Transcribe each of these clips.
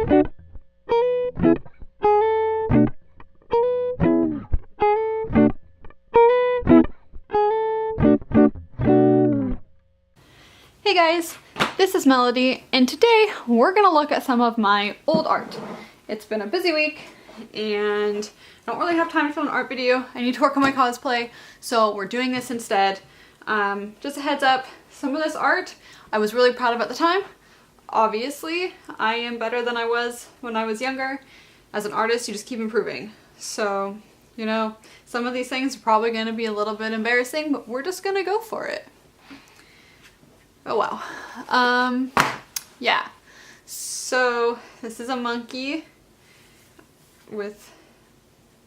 Hey guys, this is Melody, and today we're gonna look at some of my old art. It's been a busy week and I don't really have time to film an art video. I need to work on my cosplay, so we're doing this instead. Just a heads up, some of this art I was really proud of at the time. Obviously, I am better than I was when I was younger. As an artist, you just keep improving. So, you know, some of these things are probably gonna be a little bit embarrassing, but we're just gonna go for it. Oh wow. Yeah. So this is a monkey with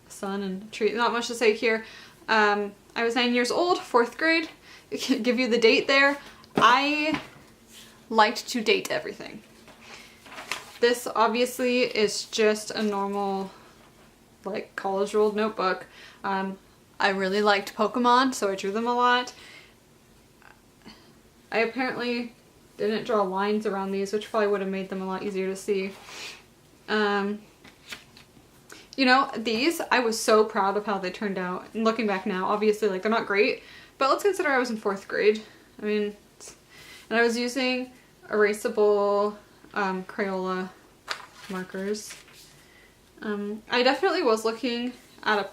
a sun and a tree. Not much to say here. I was 9 years old, 4th grade. I can give you the date there. I liked to date everything. This obviously is just a normal, like, college ruled notebook. I really liked Pokemon, so I drew them a lot. I apparently didn't draw lines around these, which probably would have made them a lot easier to see. You know, these, I was so proud of how they turned out. And looking back now, obviously, like, they're not great, but let's consider I was in 4th grade. I mean, and I was using erasable Crayola markers. I definitely was looking at a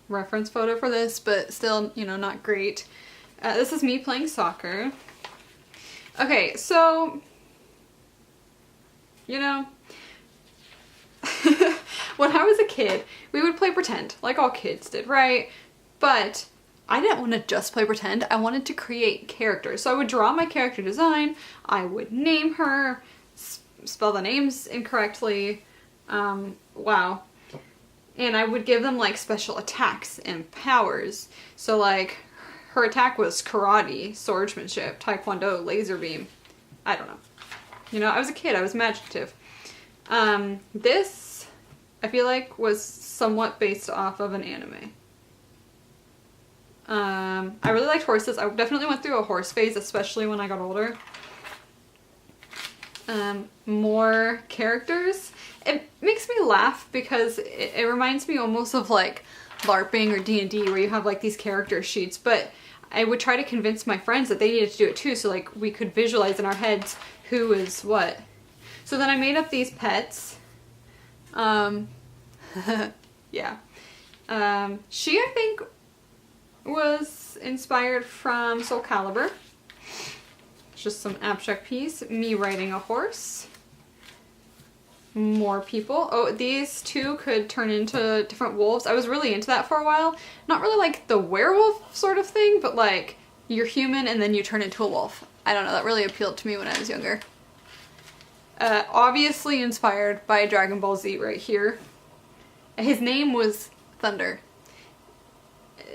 reference photo for this, but still, you know, not great. This is me playing soccer. Okay, so, you know, when I was a kid, we would play pretend, like all kids did, right? But I didn't want to just play pretend, I wanted to create characters. So I would draw my character design, I would name her, spell the names incorrectly, wow. And I would give them like special attacks and powers. So like, her attack was karate, swordsmanship, taekwondo, laser beam. I don't know. You know, I was a kid, I was imaginative. This, I feel like, was somewhat based off of an anime. I really liked horses. I definitely went through a horse phase, especially when I got older. More characters. It makes me laugh because it reminds me almost of like LARPing or D&D, where you have like these character sheets, but I would try to convince my friends that they needed to do it too, so like we could visualize in our heads who is what. So then I made up these pets. Yeah. She, I think, was inspired from Soul Calibur. It's just some abstract piece. Me riding a horse. More people. Oh, these two could turn into different wolves. I was really into that for a while. Not really like the werewolf sort of thing, but like you're human and then you turn into a wolf. I don't know, that really appealed to me when I was younger. Obviously inspired by Dragon Ball Z right here. His name was Thunder.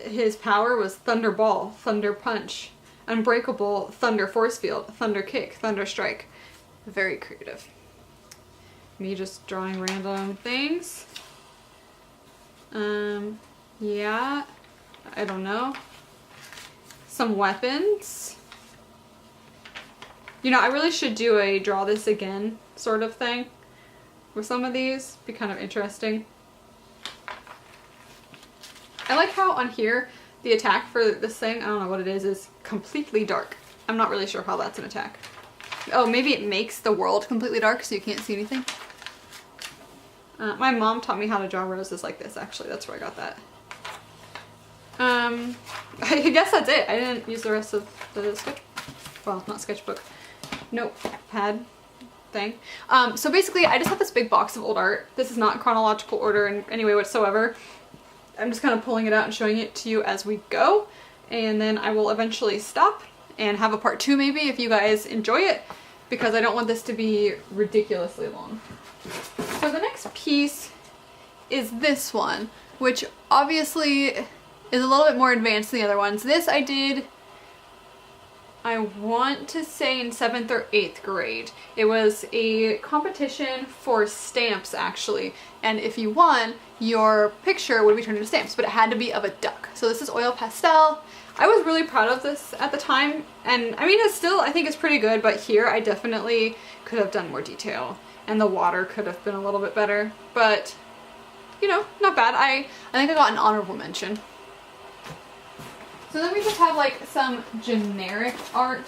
His power was Thunder Ball, Thunder Punch, Unbreakable, Thunder Force Field, Thunder Kick, Thunder Strike. Very creative. Me just drawing random things. Yeah, I don't know. Some weapons. You know, I really should do a draw this again sort of thing with some of these. Be kind of interesting. I like how on here the attack for this thing, I don't know what it is completely dark. I'm not really sure how that's an attack. Oh, maybe it makes the world completely dark so you can't see anything. My mom taught me how to draw roses like this, actually. That's where I got that. I guess that's it. I didn't use the rest of the well, not sketchbook. Notepad thing. So basically, I just have this big box of old art. This is not in chronological order in any way whatsoever. I'm just kind of pulling it out and showing it to you as we go. And then I will eventually stop and have a part 2 maybe if you guys enjoy it, because I don't want this to be ridiculously long. So the next piece is this one, which obviously is a little bit more advanced than the other ones. This I did, I want to say in 7th or 8th grade. It was a competition for stamps actually, and if you won, your picture would be turned into stamps, but it had to be of a duck. So this is oil pastel. I was really proud of this at the time, and I mean it's still, I think it's pretty good, but here I definitely could have done more detail. and the water could have been a little bit better, but you know, not bad. I think I got an honorable mention. So then we just have like some generic art.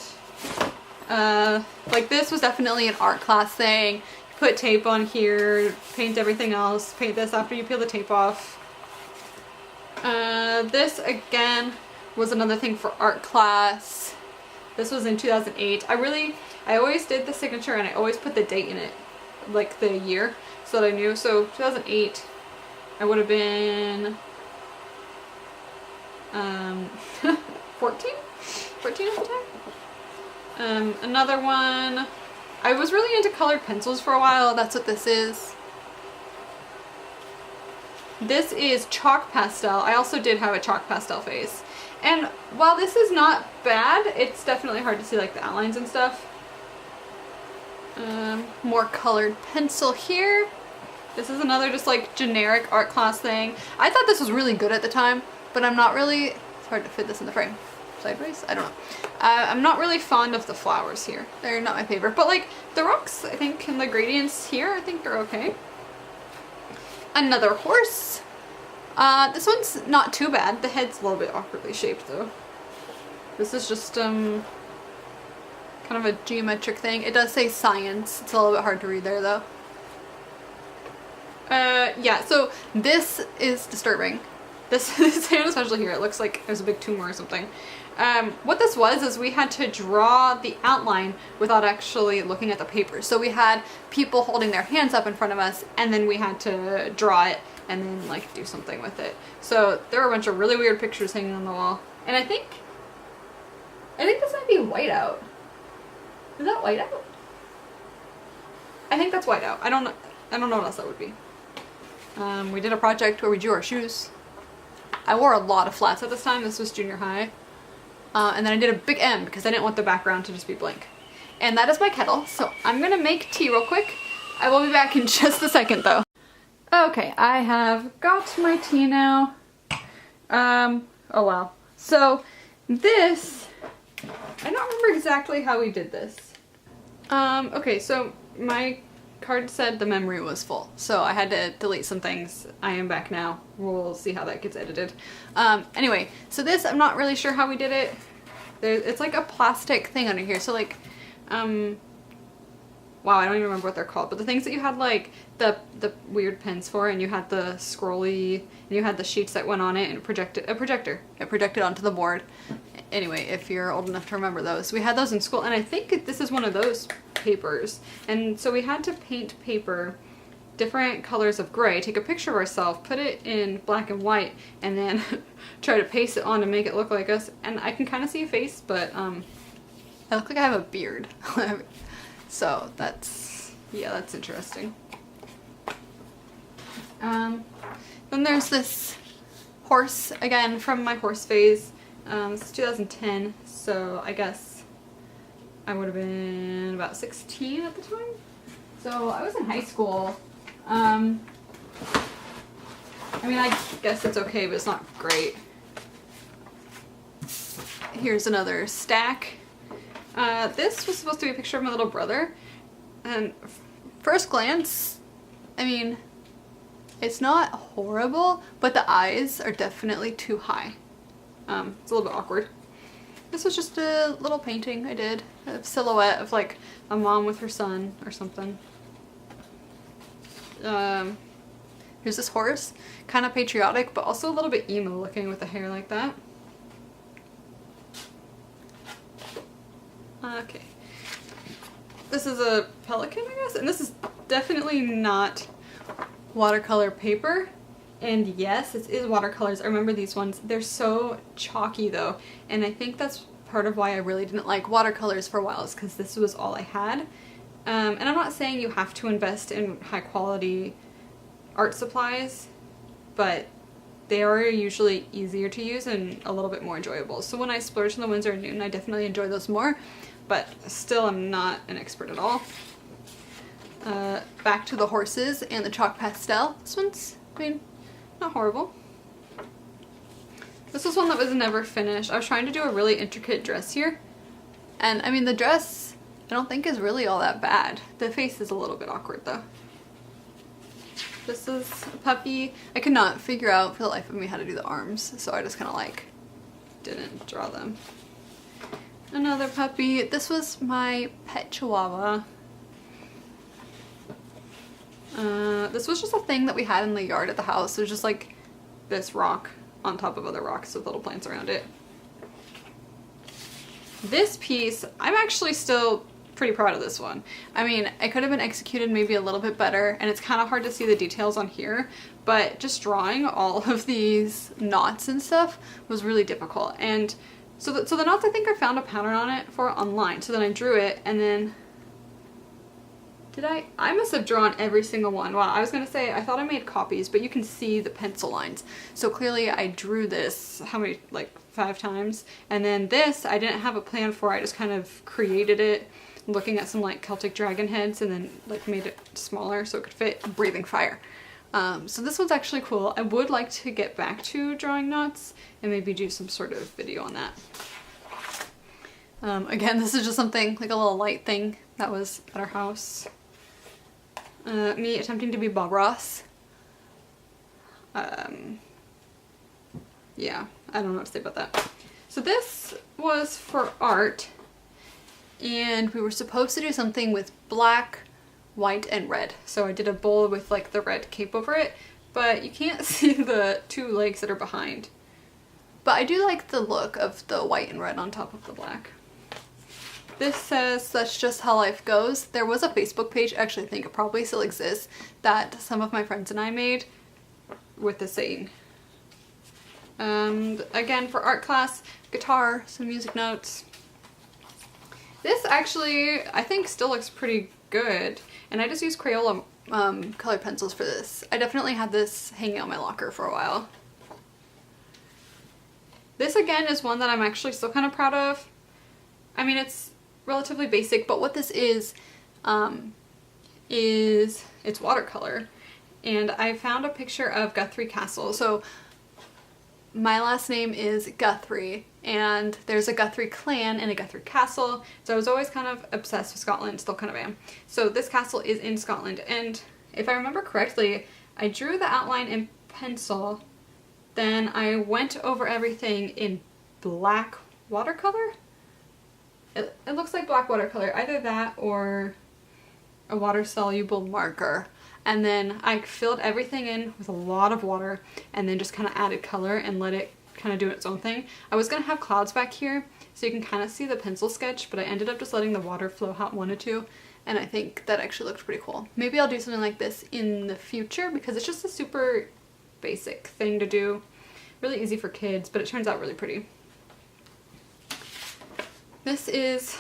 Like this was definitely an art class thing. You put tape on here, paint everything else, paint this after you peel the tape off. This again was another thing for art class. This was in 2008. I always did the signature and I always put the date in it, like the year, so that I knew. So 2008, I would have been 14 at the time. Another one, I was really into colored pencils for a while. That's what this is. This is chalk pastel. I also did have a chalk pastel phase. And while this is not bad, it's definitely hard to see like the outlines and stuff. More colored pencil here. This is another just like generic art class thing. I thought this was really good at the time, but I'm not really, it's hard to fit this in the frame. Sideways? I don't know. I'm not really fond of the flowers here. They're not my favorite, but like the rocks, I think, and the gradients here, I think are okay. Another horse. This one's not too bad. The head's a little bit awkwardly shaped though. This is just kind of a geometric thing. It does say science. It's a little bit hard to read there though. Yeah, so this is disturbing. This hand, especially here, it looks like there's a big tumor or something. What this was is we had to draw the outline without actually looking at the paper. So we had people holding their hands up in front of us, and then we had to draw it and then like do something with it. So there were a bunch of really weird pictures hanging on the wall. And I think this might be whiteout. Is that whiteout? I think that's whiteout. I don't know what else that would be. We did a project where we drew our shoes. I wore a lot of flats at this time. This was junior high. And then I did a big M because I didn't want the background to just be blank. And that is my kettle. So I'm gonna make tea real quick. I will be back in just a second though. Okay, I have got my tea now. Oh wow. So this, I don't remember exactly how we did this. Okay, so my card said the memory was full, so I had to delete some things. I am back now. We'll see how that gets edited. Anyway, so this, I'm not really sure how we did it. It's like a plastic thing under here, so like, wow, I don't even remember what they're called, but the things that you had like the weird pens for, and you had the scrolly, and you had the sheets that went on it, and it projected onto the board. Anyway, if you're old enough to remember those. We had those in school, and I think this is one of those papers. And so we had to paint paper different colors of gray, take a picture of ourselves, put it in black and white, and then try to paste it on to make it look like us. And I can kind of see a face, but I look like I have a beard. So that's, yeah, that's interesting. Then there's this horse, again, from my horse phase. This is 2010, so I guess I would have been about 16 at the time. So I was in high school. I mean, I guess it's okay, but it's not great. Here's another stack. This was supposed to be a picture of my little brother, and first glance, I mean, it's not horrible, but the eyes are definitely too high. It's a little bit awkward. This was just a little painting I did, a silhouette of like a mom with her son or something. Here's this horse, kind of patriotic, but also a little bit emo looking with the hair like that. Okay. This is a pelican, I guess, and this is definitely not watercolor paper. And yes, it is watercolors. I remember these ones. They're so chalky though, and I think that's part of why I really didn't like watercolors for a while, is because this was all I had. And I'm not saying you have to invest in high quality art supplies, but they are usually easier to use and a little bit more enjoyable. So when I splurge on the Winsor & Newton, I definitely enjoy those more, but still I'm not an expert at all. Back to the horses and the chalk pastel. This one's, I mean, not horrible. This was one that was never finished. I was trying to do a really intricate dress here, and I mean the dress, I don't think is really all that bad. The face is a little bit awkward though. This is a puppy. I could not figure out for the life of me how to do the arms, so I just kind of like didn't draw them. Another puppy. This was my pet chihuahua. This was just a thing that we had in the yard at the house. It was just like this rock on top of other rocks with little plants around it. This piece, I'm actually still pretty proud of this one. I mean, it could have been executed maybe a little bit better, and it's kind of hard to see the details on here, but just drawing all of these knots and stuff was really difficult. And so the knots, I think I found a pattern on it for online. So then I drew it, and then I must have drawn every single one. Wow, I was gonna say I thought I made copies, but you can see the pencil lines. So clearly I drew this, how many, like 5 times. And then this, I didn't have a plan for. I just kind of created it looking at some like Celtic dragon heads and then like made it smaller so it could fit breathing fire. So this one's actually cool. I would like to get back to drawing knots and maybe do some sort of video on that. Again, this is just something, like a little light thing that was at our house. Me attempting to be Bob Ross. Yeah, I don't know what to say about that. So this was for art, and we were supposed to do something with black, white, and red. So I did a bowl with like the red cape over it, but you can't see the 2 legs that are behind. But I do like the look of the white and red on top of the black. This says, "That's just how life goes." There was a Facebook page, actually I think it probably still exists, that some of my friends and I made with the saying. Again, for art class, guitar, some music notes. This actually, I think still looks pretty good, and I just used Crayola colored pencils for this. I definitely had this hanging out my locker for a while. This again is one that I'm actually still kind of proud of. I mean, it's relatively basic, but what this is it's watercolor. And I found a picture of Guthrie Castle. So my last name is Guthrie, and there's a Guthrie clan and a Guthrie castle. So I was always kind of obsessed with Scotland, still kind of am. So this castle is in Scotland, and if I remember correctly, I drew the outline in pencil, then I went over everything in black watercolor. It looks like black watercolor, either that or a water-soluble marker. And then I filled everything in with a lot of water and then just kind of added color and let it kind of do its own thing. I was going to have clouds back here so you can kind of see the pencil sketch, but I ended up just letting the water flow how it wanted to, and I think that actually looked pretty cool. Maybe I'll do something like this in the future because it's just a super basic thing to do. Really easy for kids, but it turns out really pretty. This is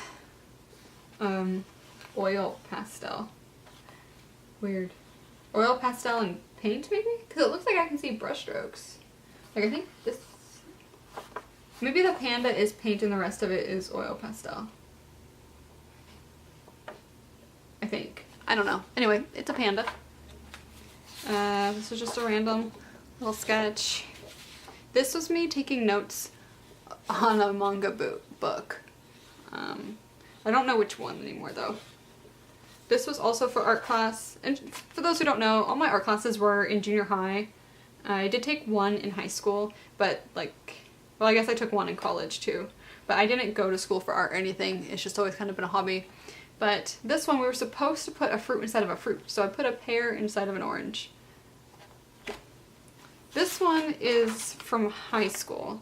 oil pastel. Weird. Oil pastel and paint maybe? Because it looks like I can see brush strokes. Like I think this, maybe the panda is paint and the rest of it is oil pastel. I think. I don't know. Anyway, it's a panda. This was just a random little sketch. This was me taking notes on a manga book. I don't know which one anymore though. This was also for art class, and for those who don't know, all my art classes were in junior high. I did take one in high school, but like, well, I guess I took one in college too. But I didn't go to school for art or anything. It's just always kind of been a hobby. But this one we were supposed to put a fruit inside of a fruit, so I put a pear inside of an orange. This one is from high school.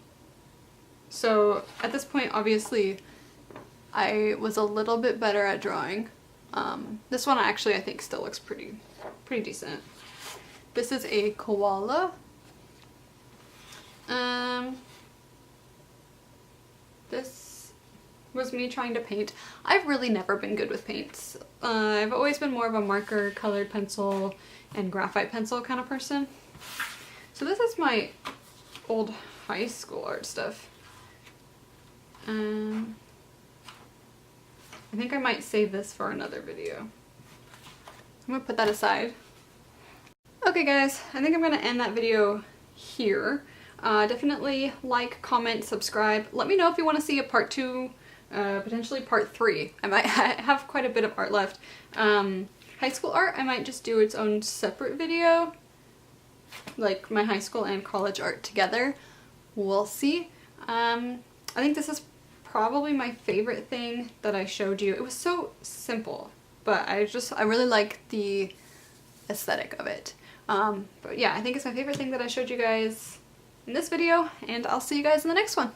So at this point, obviously, I was a little bit better at drawing. This one actually I think still looks pretty decent. This is a koala. This was me trying to paint. I've really never been good with paints. I've always been more of a marker, colored pencil, and graphite pencil kind of person. So this is my old high school art stuff. I think I might save this for another video. I'm gonna put that aside. Okay guys, I think I'm gonna end that video here. Definitely like, comment, subscribe. Let me know if you want to see a part 2 potentially part 3. I might have quite a bit of art left. High school art, I might just do its own separate video, like my high school and college art together. We'll see. I think this is probably my favorite thing that I showed you. It was so simple, but I really like the aesthetic of it. But yeah, I think it's my favorite thing that I showed you guys in this video, and I'll see you guys in the next one.